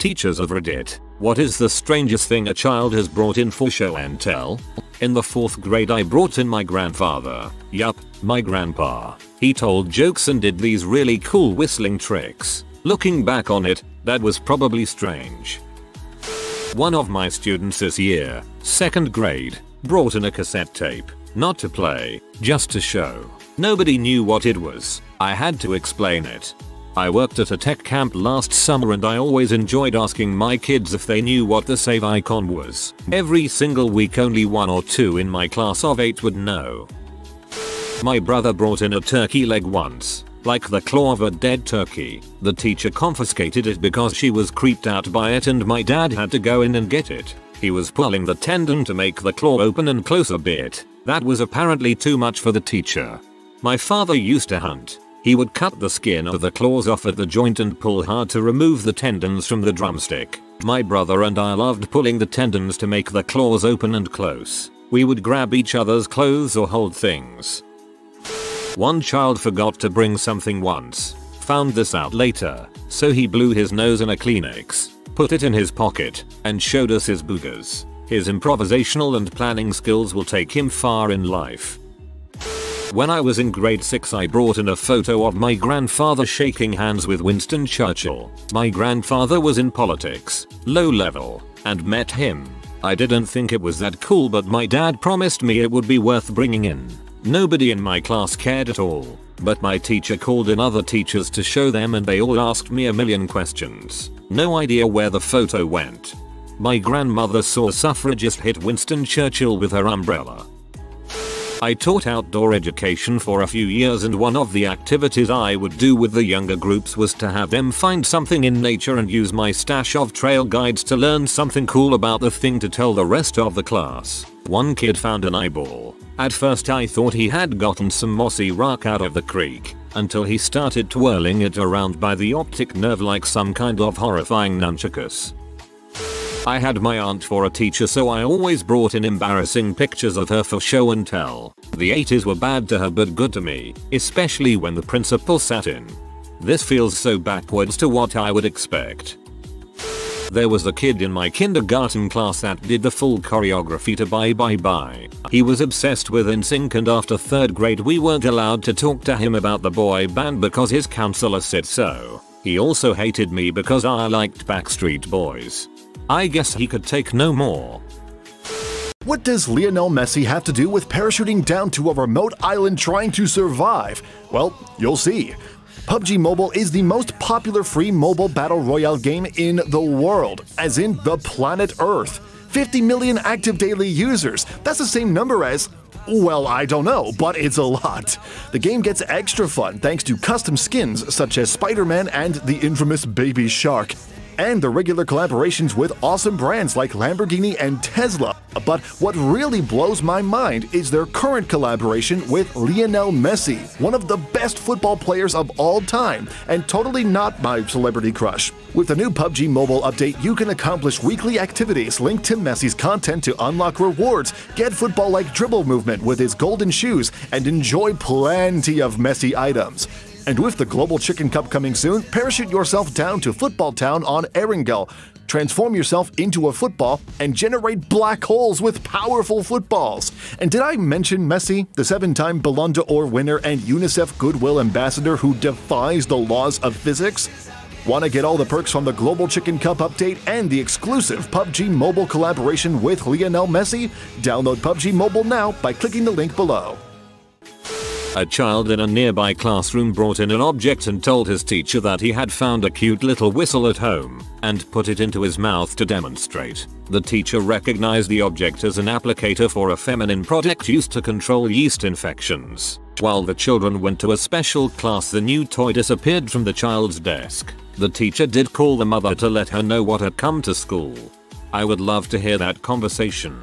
Teachers of Reddit, what is the strangest thing a child has brought in for show and tell? In the 4th grade I brought in my grandfather. Yup, my grandpa. He told jokes and did these really cool whistling tricks. Looking back on it, that was probably strange. One of my students this year, 2nd grade, brought in a cassette tape. Not to play, just to show. Nobody knew what it was. I had to explain it. I worked at a tech camp last summer and I always enjoyed asking my kids if they knew what the save icon was. Every single week only 1 or 2 in my class of 8 would know. My brother brought in a turkey leg once. Like the claw of a dead turkey. The teacher confiscated it because she was creeped out by it and my dad had to go in and get it. He was pulling the tendon to make the claw open and close a bit. That was apparently too much for the teacher. My father used to hunt. He would cut the skin of the claws off at the joint and pull hard to remove the tendons from the drumstick. My brother and I loved pulling the tendons to make the claws open and close. We would grab each other's clothes or hold things. One child forgot to bring something once. Found this out later, so he blew his nose in a Kleenex, put it in his pocket, and showed us his boogers. His improvisational and planning skills will take him far in life. When I was in grade 6 I brought in a photo of my grandfather shaking hands with Winston Churchill. My grandfather was in politics, low level, and met him. I didn't think it was that cool but my dad promised me it would be worth bringing in. Nobody in my class cared at all, but my teacher called in other teachers to show them and they all asked me a million questions. No idea where the photo went. My grandmother saw suffragist hit Winston Churchill with her umbrella. I taught outdoor education for a few years and one of the activities I would do with the younger groups was to have them find something in nature and use my stash of trail guides to learn something cool about the thing to tell the rest of the class. One kid found an eyeball. At first I thought he had gotten some mossy rock out of the creek, until he started twirling it around by the optic nerve like some kind of horrifying nunchakus. I had my aunt for a teacher so I always brought in embarrassing pictures of her for show and tell. The 80s were bad to her but good to me, especially when the principal sat in. This feels so backwards to what I would expect. There was a kid in my kindergarten class that did the full choreography to Bye Bye Bye. He was obsessed with NSYNC and after 3rd grade we weren't allowed to talk to him about the boy band because his counselor said so. He also hated me because I liked Backstreet Boys. I guess he could take no more. What does Lionel Messi have to do with parachuting down to a remote island trying to survive? Well, you'll see. PUBG Mobile is the most popular free mobile battle royale game in the world, as in the planet Earth. 50 million active daily users. That's the same number as, well, I don't know, but it's a lot. The game gets extra fun thanks to custom skins such as Spider-Man and the infamous Baby Shark, and the regular collaborations with awesome brands like Lamborghini and Tesla. But what really blows my mind is their current collaboration with Lionel Messi, one of the best football players of all time, and totally not my celebrity crush. With the new PUBG Mobile update, you can accomplish weekly activities linked to Messi's content to unlock rewards, get football-like dribble movement with his golden shoes, and enjoy plenty of Messi items. And with the Global Chicken Cup coming soon, parachute yourself down to Football Town on Erangel, transform yourself into a football, and generate black holes with powerful footballs. And did I mention Messi, the 7-time Ballon d'Or winner and UNICEF Goodwill Ambassador who defies the laws of physics? Want to get all the perks from the Global Chicken Cup update and the exclusive PUBG Mobile collaboration with Lionel Messi? Download PUBG Mobile now by clicking the link below. A child in a nearby classroom brought in an object and told his teacher that he had found a cute little whistle at home and put it into his mouth to demonstrate. The teacher recognized the object as an applicator for a feminine product used to control yeast infections. While the children went to a special class, the new toy disappeared from the child's desk. The teacher did call the mother to let her know what had come to school. I would love to hear that conversation.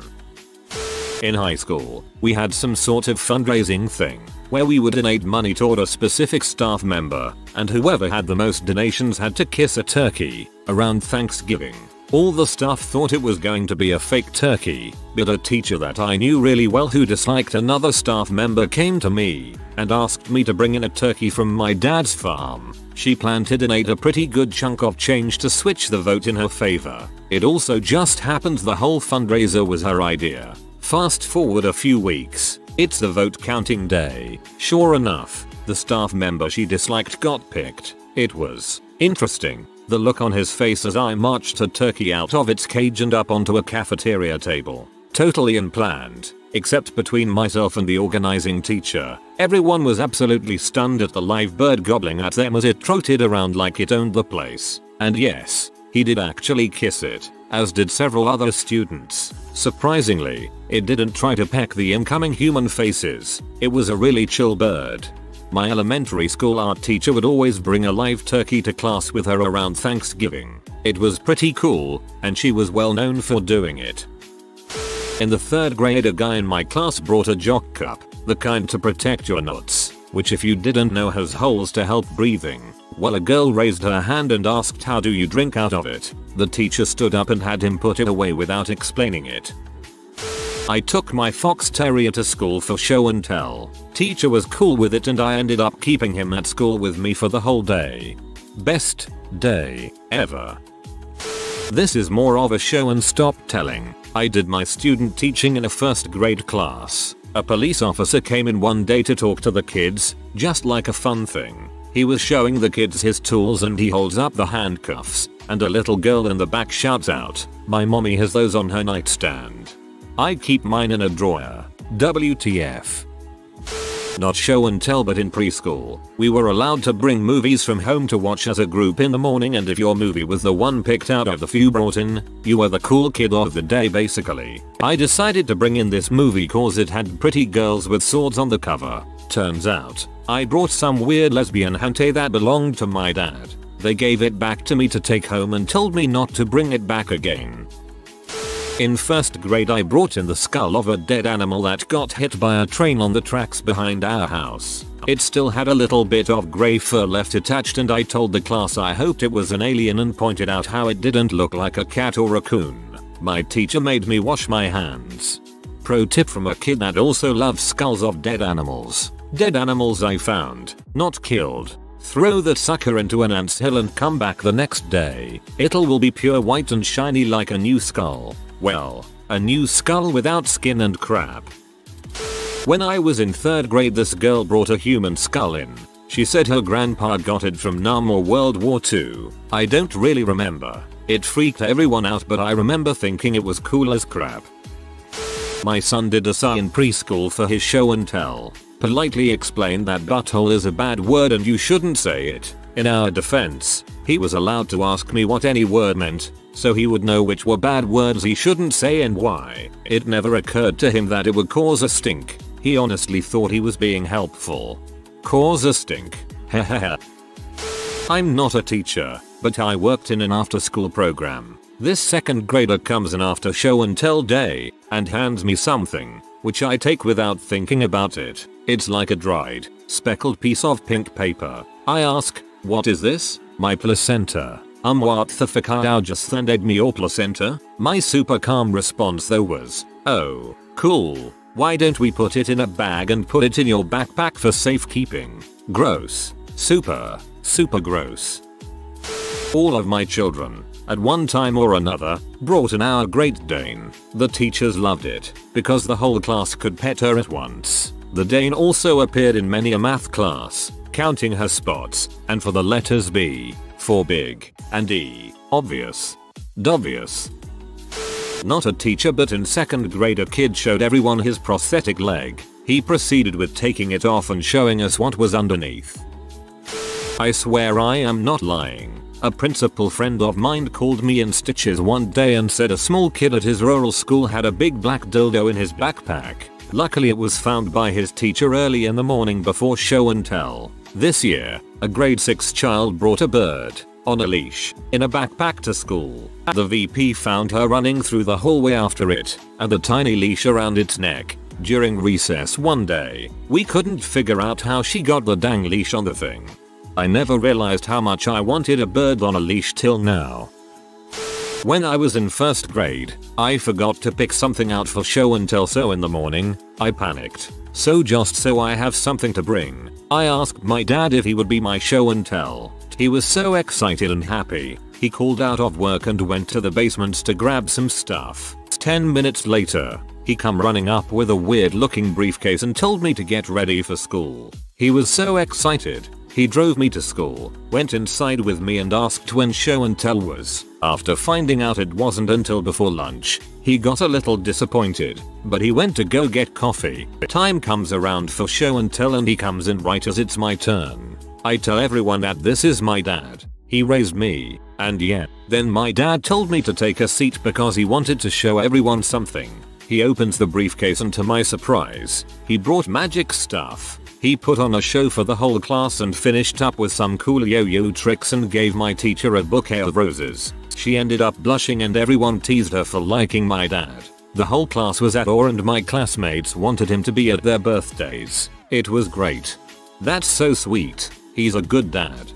In high school, we had some sort of fundraising thing where we would donate money toward a specific staff member, and whoever had the most donations had to kiss a turkey around Thanksgiving. All the staff thought it was going to be a fake turkey, but a teacher that I knew really well who disliked another staff member came to me and asked me to bring in a turkey from my dad's farm. She planted and ate a pretty good chunk of change to switch the vote in her favor. It also just happened the whole fundraiser was her idea. Fast forward a few weeks. It's the vote counting day. Sure enough, the staff member she disliked got picked. It was interesting. The look on his face as I marched a turkey out of its cage and up onto a cafeteria table. Totally unplanned. Except between myself and the organizing teacher. Everyone was absolutely stunned at the live bird gobbling at them as it trotted around like it owned the place. And yes, he did actually kiss it, as did several other students. Surprisingly, it didn't try to peck the incoming human faces. It was a really chill bird. My elementary school art teacher would always bring a live turkey to class with her around Thanksgiving. It was pretty cool, and she was well known for doing it. In the 3rd grade, a guy in my class brought a jock cup, the kind to protect your nuts, which if you didn't know has holes to help breathing. Well, a girl raised her hand and asked, "How do you drink out of it?" The teacher stood up and had him put it away without explaining it. I took my fox terrier to school for show and tell. Teacher was cool with it and I ended up keeping him at school with me for the whole day. Best day ever. This is more of a show and stop telling. I did my student teaching in a 1st grade class. A police officer came in one day to talk to the kids, just like a fun thing. He was showing the kids his tools and he holds up the handcuffs, and a little girl in the back shouts out, "My mommy has those on her nightstand. I keep mine in a drawer. WTF." Not show and tell, but in preschool, we were allowed to bring movies from home to watch as a group in the morning, and if your movie was the one picked out of the few brought in, you were the cool kid of the day basically. I decided to bring in this movie cause it had pretty girls with swords on the cover. Turns out, I brought some weird lesbian hentai that belonged to my dad. They gave it back to me to take home and told me not to bring it back again. In 1st grade, I brought in the skull of a dead animal that got hit by a train on the tracks behind our house. It still had a little bit of grey fur left attached, and I told the class I hoped it was an alien and pointed out how it didn't look like a cat or raccoon. My teacher made me wash my hands. Pro tip from a kid that also loves skulls of dead animals. Dead animals I found, not killed. Throw that sucker into an ant's hill and come back the next day. Will be pure white and shiny like a new skull. Well, a new skull without skin and crap. When I was in 3rd grade, this girl brought a human skull in. She said her grandpa got it from Nam or World War II. I don't really remember. It freaked everyone out, but I remember thinking it was cool as crap. My son did a sign in preschool for his show and tell. Politely explained that butthole is a bad word and you shouldn't say it. In our defense, he was allowed to ask me what any word meant, so he would know which were bad words he shouldn't say and why. It never occurred to him that it would cause a stink. He honestly thought he was being helpful. Cause a stink. Hahaha. I'm not a teacher, but I worked in an after-school program. This 2nd grader comes in after show and tell day and hands me something, which I take without thinking about it. It's like a dried, speckled piece of pink paper. I ask, "What is this?" "My placenta." What the fuck are just handed me your placenta? My super calm response though was, "Oh, cool. Why don't we put it in a bag and put it in your backpack for safekeeping?" Gross. Super gross. All of my children, at one time or another, brought in our Great Dane. The teachers loved it, because the whole class could pet her at once. The Dane also appeared in many a math class, counting her spots, and for the letters B, for big, and E, obvious. Dobvious. Not a teacher, but in 2nd grade a kid showed everyone his prosthetic leg. He proceeded with taking it off and showing us what was underneath. I swear I am not lying. A principal friend of mine called me in stitches one day and said a small kid at his rural school had a big black dildo in his backpack. Luckily it was found by his teacher early in the morning before show and tell. This year, a grade 6 child brought a bird, on a leash, in a backpack to school. The VP found her running through the hallway after it, and the tiny leash around its neck. During recess one day, we couldn't figure out how she got the dang leash on the thing. I never realized how much I wanted a bird on a leash till now. When I was in 1st grade, I forgot to pick something out for show and tell, so in the morning, I panicked. So just so I have something to bring, I asked my dad if he would be my show and tell. He was so excited and happy. He called out of work and went to the basement to grab some stuff. 10 minutes later, he come running up with a weird looking briefcase and told me to get ready for school. He was so excited. He drove me to school, went inside with me and asked when show and tell was. After finding out it wasn't until before lunch, he got a little disappointed, but he went to go get coffee. Time comes around for show and tell and he comes in right as it's my turn. I tell everyone that this is my dad. He raised me, and yeah. Then my dad told me to take a seat because he wanted to show everyone something. He opens the briefcase and to my surprise, he brought magic stuff. He put on a show for the whole class and finished up with some cool yo-yo tricks and gave my teacher a bouquet of roses. She ended up blushing and everyone teased her for liking my dad. The whole class was at awe and my classmates wanted him to be at their birthdays. It was great. That's so sweet. He's a good dad.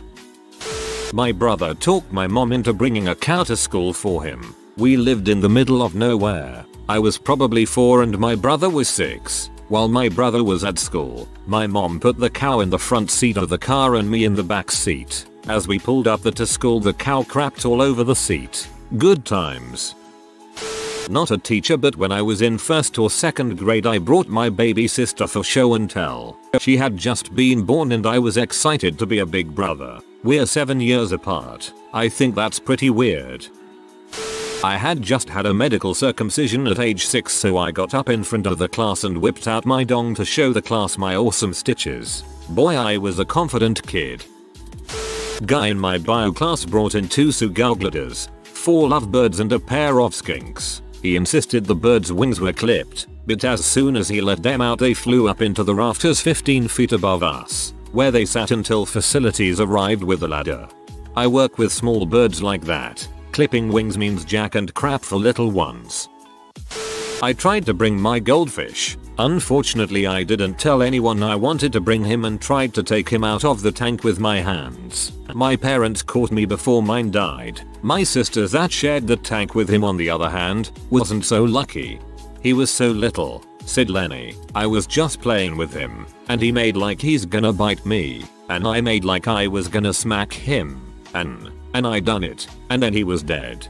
My brother talked my mom into bringing a cow to school for him. We lived in the middle of nowhere. I was probably 4 and my brother was 6. While my brother was at school, my mom put the cow in the front seat of the car and me in the back seat. As we pulled up to school, the cow crapped all over the seat. Good times. Not a teacher, but when I was in 1st or 2nd grade I brought my baby sister for show and tell. She had just been born and I was excited to be a big brother. We're 7 years apart. I think that's pretty weird. I had just had a medical circumcision at age 6, so I got up in front of the class and whipped out my dong to show the class my awesome stitches. Boy, I was a confident kid. Guy in my bio class brought in 2 sugalglitters, 4 lovebirds and a pair of skinks. He insisted the birds' wings were clipped, but as soon as he let them out they flew up into the rafters 15 feet above us, where they sat until facilities arrived with a ladder. I work with small birds like that. Clipping wings means jack and crap for little ones. I tried to bring my goldfish. Unfortunately, I didn't tell anyone I wanted to bring him and tried to take him out of the tank with my hands. My parents caught me before mine died. My sister that shared the tank with him, on the other hand, wasn't so lucky. He was so little, said Lenny. I was just playing with him, and he made like he's gonna bite me, and I made like I was gonna smack him, and I done it, and then he was dead.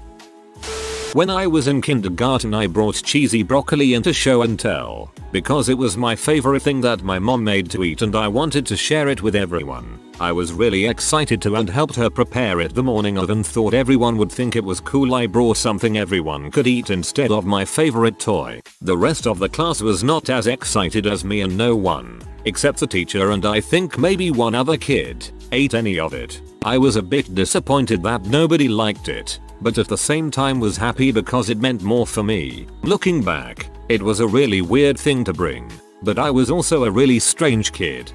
When I was in kindergarten I brought cheesy broccoli into show and tell, because it was my favorite thing that my mom made to eat and I wanted to share it with everyone. I was really excited to and helped her prepare it the morning of and thought everyone would think it was cool I brought something everyone could eat instead of my favorite toy. The rest of the class was not as excited as me and no one, except the teacher and I think maybe one other kid, ate any of it. I was a bit disappointed that nobody liked it, but at the same time was happy because it meant more for me. Looking back, it was a really weird thing to bring, but I was also a really strange kid.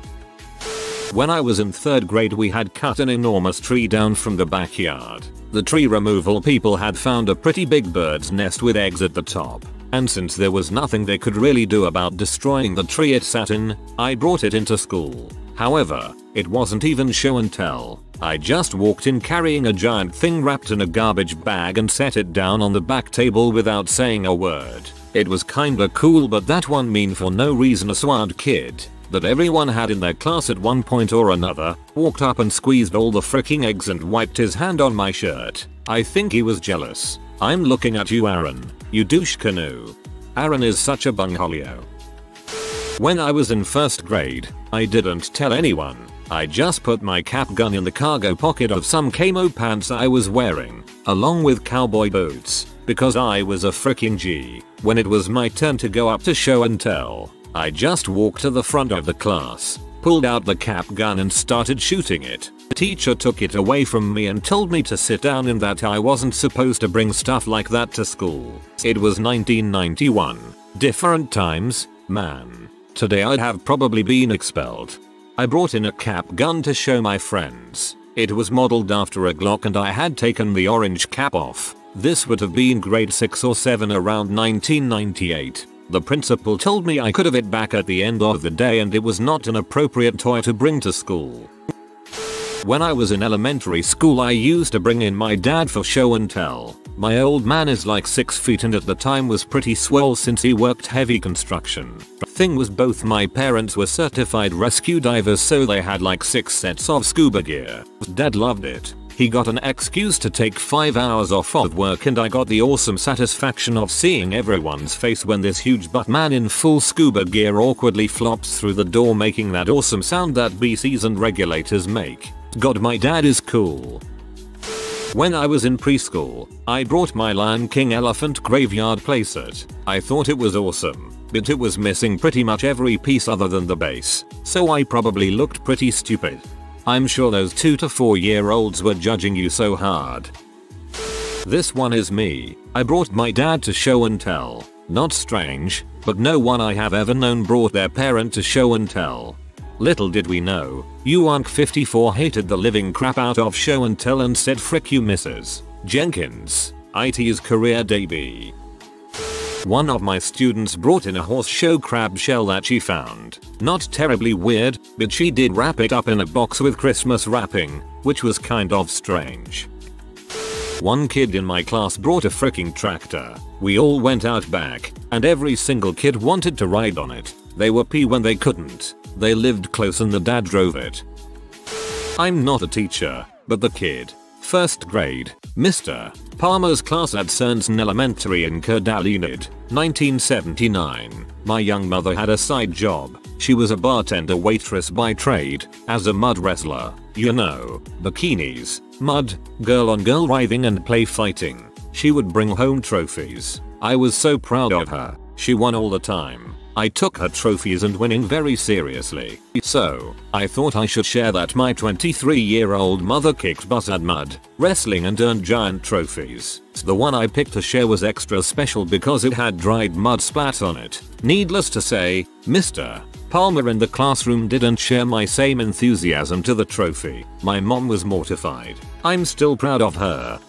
When I was in 3rd grade we had cut an enormous tree down from the backyard. The tree removal people had found a pretty big bird's nest with eggs at the top, and since there was nothing they could really do about destroying the tree it sat in, I brought it into school. However, it wasn't even show and tell. I just walked in carrying a giant thing wrapped in a garbage bag and set it down on the back table without saying a word. It was kinda cool, but that one mean for no reason a swad kid that everyone had in their class at one point or another walked up and squeezed all the freaking eggs and wiped his hand on my shirt. I think he was jealous. I'm looking at you, Aaron. You douche canoe. Aaron is such a bungholio. When I was in 1st grade, I didn't tell anyone. I just put my cap gun in the cargo pocket of some camo pants I was wearing, along with cowboy boots, because I was a freaking G. When it was my turn to go up to show and tell, I just walked to the front of the class, pulled out the cap gun and started shooting it. The teacher took it away from me and told me to sit down and that I wasn't supposed to bring stuff like that to school. It was 1991. Different times, man. Today I'd have probably been expelled. I brought in a cap gun to show my friends. It was modeled after a Glock and I had taken the orange cap off. This would have been grade 6 or 7 around 1998. The principal told me I could have it back at the end of the day and it was not an appropriate toy to bring to school. When I was in elementary school I used to bring in my dad for show and tell. My old man is like 6 feet and at the time was pretty swole since he worked heavy construction. Thing was, both my parents were certified rescue divers, so they had like 6 sets of scuba gear. Dad loved it. He got an excuse to take 5 hours off of work and I got the awesome satisfaction of seeing everyone's face when this huge butt man in full scuba gear awkwardly flops through the door, making that awesome sound that BCs and regulators make. God, my dad is cool. When I was in preschool, I brought my Lion King elephant graveyard playset. I thought it was awesome, but it was missing pretty much every piece other than the base, so I probably looked pretty stupid. I'm sure those 2 to 4 year olds were judging you so hard. This one is me. I brought my dad to show and tell. Not strange, but no one I have ever known brought their parent to show and tell. Little did we know, Unc 54 hated the living crap out of show and tell and said frick you Mrs. Jenkins, IT's career debut. One of my students brought in a horse show crab shell that she found. Not terribly weird, but she did wrap it up in a box with Christmas wrapping, which was kind of strange. One kid in my class brought a freaking tractor. We all went out back, and every single kid wanted to ride on it. They were P when they couldn't. They lived close and the dad drove it. I'm not a teacher, but the kid. 1st grade, Mr. Palmer's class at Cernsen Elementary in Kerdalunid, 1979. My young mother had a side job. She was a bartender waitress by trade, as a mud wrestler. You know, bikinis, mud, girl on girl writhing and play fighting. She would bring home trophies. I was so proud of her. She won all the time. I took her trophies and winning very seriously. So, I thought I should share that my 23-year-old mother kicked butt at mud wrestling and earned giant trophies. The one I picked to share was extra special because it had dried mud splat on it. Needless to say, Mr. Palmer in the classroom didn't share my same enthusiasm to the trophy. My mom was mortified. I'm still proud of her.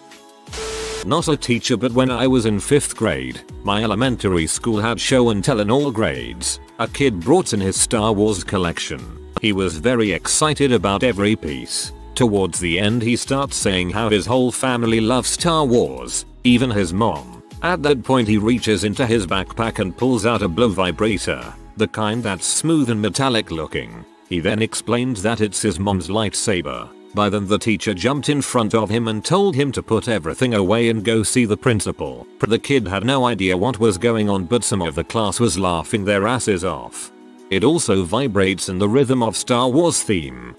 Not a teacher, but when I was in 5th grade, my elementary school had show and tell in all grades. A kid brought in his Star Wars collection. He was very excited about every piece. Towards the end he starts saying how his whole family loves Star Wars, even his mom. At that point he reaches into his backpack and pulls out a blow vibrator, the kind that's smooth and metallic looking. He then explained that it's his mom's lightsaber. By then the teacher jumped in front of him and told him to put everything away and go see the principal. The kid had no idea what was going on, but some of the class was laughing their asses off. It also vibrates in the rhythm of Star Wars theme.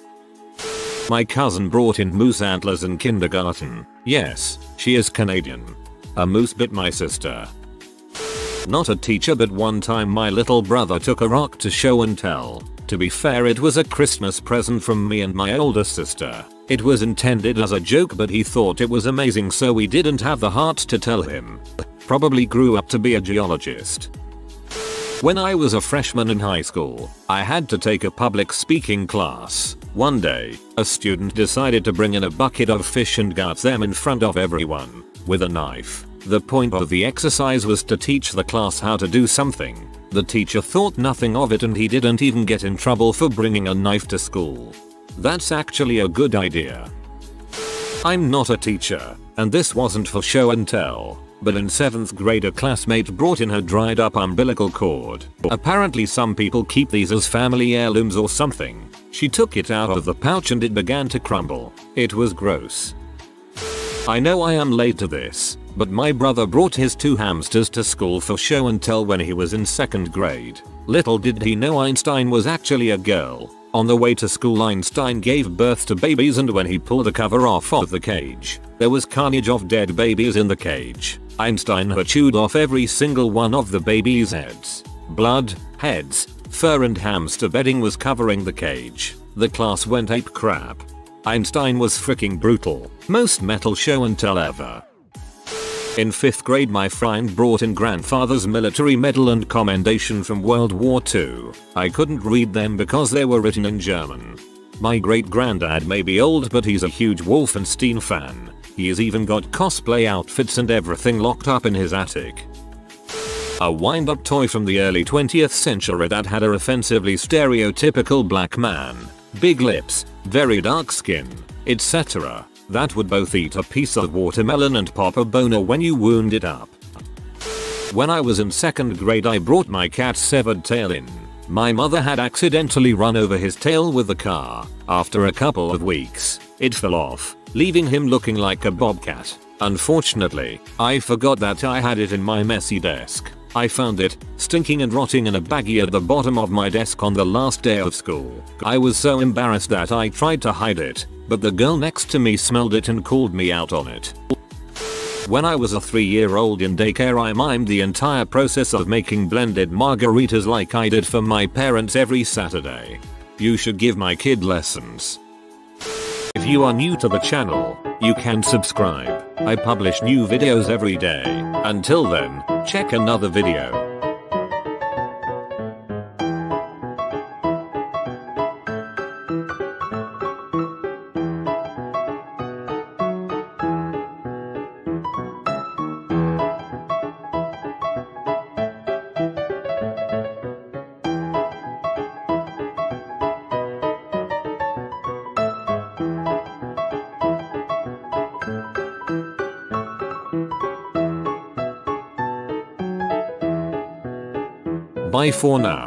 My cousin brought in moose antlers in kindergarten. Yes, she is Canadian. A moose bit my sister. Not a teacher, but one time my little brother took a rock to show and tell. To be fair, it was a Christmas present from me and my older sister. It was intended as a joke, but he thought it was amazing, so we didn't have the heart to tell him. Probably grew up to be a geologist. When I was a freshman in high school, I had to take a public speaking class. One day, a student decided to bring in a bucket of fish and gut them in front of everyone with a knife. The point of the exercise was to teach the class how to do something. The teacher thought nothing of it and he didn't even get in trouble for bringing a knife to school. That's actually a good idea. I'm not a teacher, and this wasn't for show and tell, but in 7th grade a classmate brought in her dried up umbilical cord. Apparently some people keep these as family heirlooms or something. She took it out of the pouch and it began to crumble. It was gross. I know I am late to this, but my brother brought his 2 hamsters to school for show and tell when he was in 2nd grade. Little did he know Einstein was actually a girl. On the way to school, Einstein gave birth to babies, and when he pulled the cover off of the cage, there was carnage of dead babies in the cage. Einstein had chewed off every single one of the babies' heads. Blood, heads, fur and hamster bedding was covering the cage. The class went ape crap. Einstein was freaking brutal. Most metal show and tell ever. In 5th grade my friend brought in grandfather's military medal and commendation from World War II. I couldn't read them because they were written in German. My great granddad may be old, but he's a huge Wolfenstein fan. He has even got cosplay outfits and everything locked up in his attic. A wind-up toy from the early 20th century that had a offensively stereotypical black man. Big lips, very dark skin, etc. that would both eat a piece of watermelon and pop a boner when you wound it up. When I was in 2nd grade, I brought my cat's severed tail in. My mother had accidentally run over his tail with the car. After a couple of weeks, it fell off, leaving him looking like a bobcat. Unfortunately, I forgot that I had it in my messy desk. I found it, stinking and rotting in a baggie at the bottom of my desk on the last day of school. I was so embarrassed that I tried to hide it, but the girl next to me smelled it and called me out on it. When I was a 3-year-old in daycare, I mimed the entire process of making blended margaritas like I did for my parents every Saturday. You should give my kid lessons. If you are new to the channel, you can subscribe. I publish new videos every day. Until then, check another video. Bye for now.